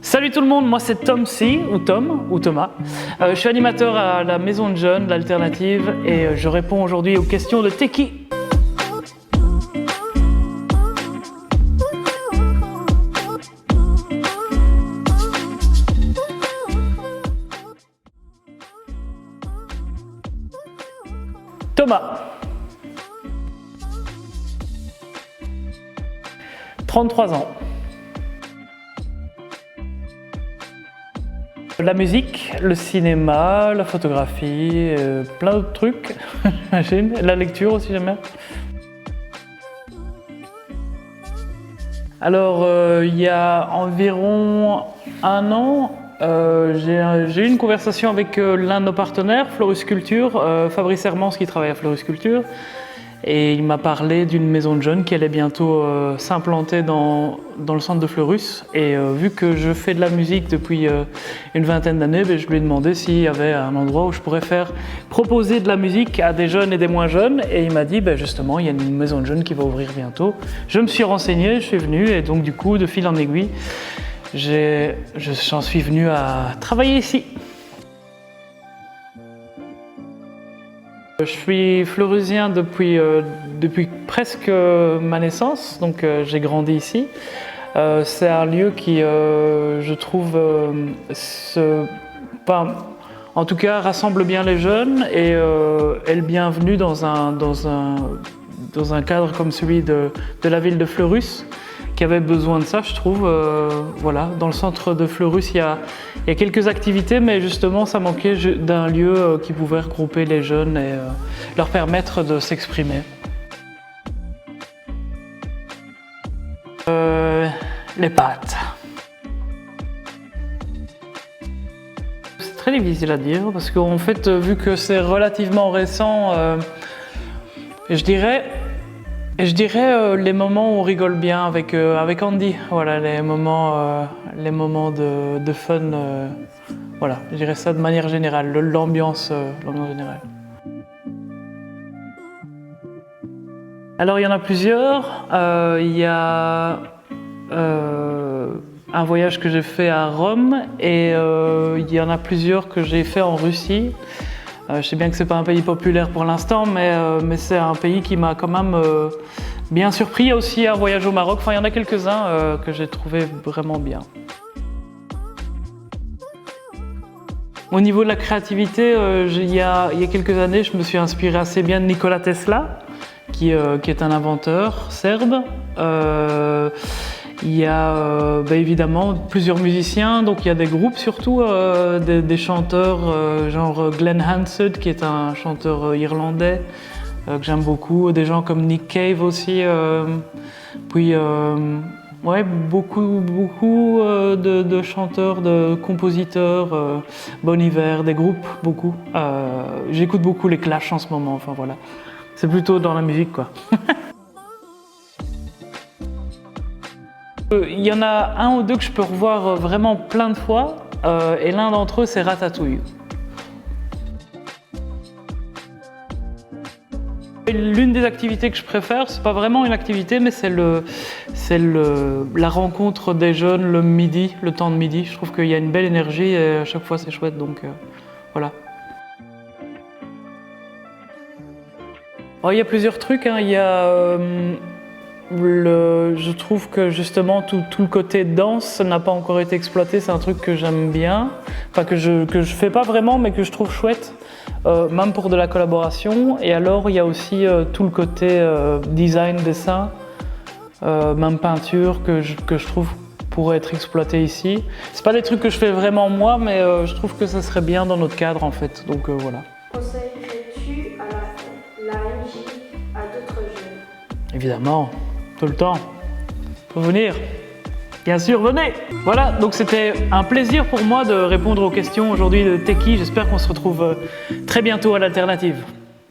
Salut tout le monde, moi c'est Tom C, ou Tom, ou Thomas. Je suis animateur à la Maison de Jeunes, l'Alternative, et je réponds aujourd'hui aux questions de Teki. Thomas. 33 ans. La musique, le cinéma, la photographie, plein d'autres trucs, j'imagine. La lecture aussi, j'aime bien. Alors, il y a environ un an, j'ai eu une conversation avec l'un de nos partenaires, Florus Culture, Fabrice Hermance, qui travaille à Florus Culture. Et il m'a parlé d'une maison de jeunes qui allait bientôt s'implanter dans le centre de Fleurus. Et vu que je fais de la musique depuis une vingtaine d'années, je lui ai demandé s'il y avait un endroit où je pourrais proposer de la musique à des jeunes et des moins jeunes. Et il m'a dit, justement, il y a une maison de jeunes qui va ouvrir bientôt. Je me suis renseigné, je suis venu et donc du coup, de fil en aiguille, j'en suis venu à travailler ici. Je suis fleurusien depuis presque ma naissance, donc j'ai grandi ici. C'est un lieu qui, je trouve, en tout cas, rassemble bien les jeunes et est le bienvenu dans un cadre comme celui de la ville de Fleurus, qui avait besoin de ça, je trouve. Voilà, dans le centre de Fleurus, il y a quelques activités, mais justement, ça manquait d'un lieu qui pouvait regrouper les jeunes et leur permettre de s'exprimer. Les pâtes. C'est très difficile à dire, parce qu'en fait, vu que c'est relativement récent, je dirais les moments où on rigole bien avec Andy, voilà, les moments de fun, voilà, je dirais ça de manière générale, l'ambiance générale. Alors il y en a plusieurs, il y a un voyage que j'ai fait à Rome et il y en a plusieurs que j'ai fait en Russie. Je sais bien que c'est pas un pays populaire pour l'instant, mais c'est un pays qui m'a quand même bien surpris. Il y a aussi un voyage au Maroc, enfin il y en a quelques-uns que j'ai trouvé vraiment bien. Au niveau de la créativité, il y a quelques années, je me suis inspiré assez bien de Nikola Tesla, qui est un inventeur serbe. Il y a évidemment plusieurs musiciens, donc il y a des groupes surtout, des chanteurs genre Glenn Hansard qui est un chanteur irlandais que j'aime beaucoup, des gens comme Nick Cave aussi, puis ouais, beaucoup de chanteurs, de compositeurs, Bon Iver, des groupes, beaucoup. J'écoute beaucoup les Clash en ce moment, enfin voilà. C'est plutôt dans la musique quoi. Il y en a un ou deux que je peux revoir vraiment plein de fois, et l'un d'entre eux c'est Ratatouille. L'une des activités que je préfère, c'est pas vraiment une activité, mais c'est la rencontre des jeunes le midi, le temps de midi. Je trouve qu'il y a une belle énergie et à chaque fois c'est chouette, donc voilà. Alors, il y a plusieurs trucs, hein. Il y a je trouve que justement tout le côté danse n'a pas encore été exploité, c'est un truc que j'aime bien, enfin que je fais pas vraiment mais que je trouve chouette, même pour de la collaboration. Et alors il y a aussi tout le côté design, dessin, même peinture que je trouve pourrait être exploité ici. C'est pas des trucs que je fais vraiment moi, mais je trouve que ça serait bien dans notre cadre en fait, donc voilà. Conseillerais-tu la MJ à d'autres jeunes? Évidemment. Tout le temps. Faut venir. Bien sûr, venez. Voilà, donc c'était un plaisir pour moi de répondre aux questions aujourd'hui de Teki. J'espère qu'on se retrouve très bientôt à l'Alternative.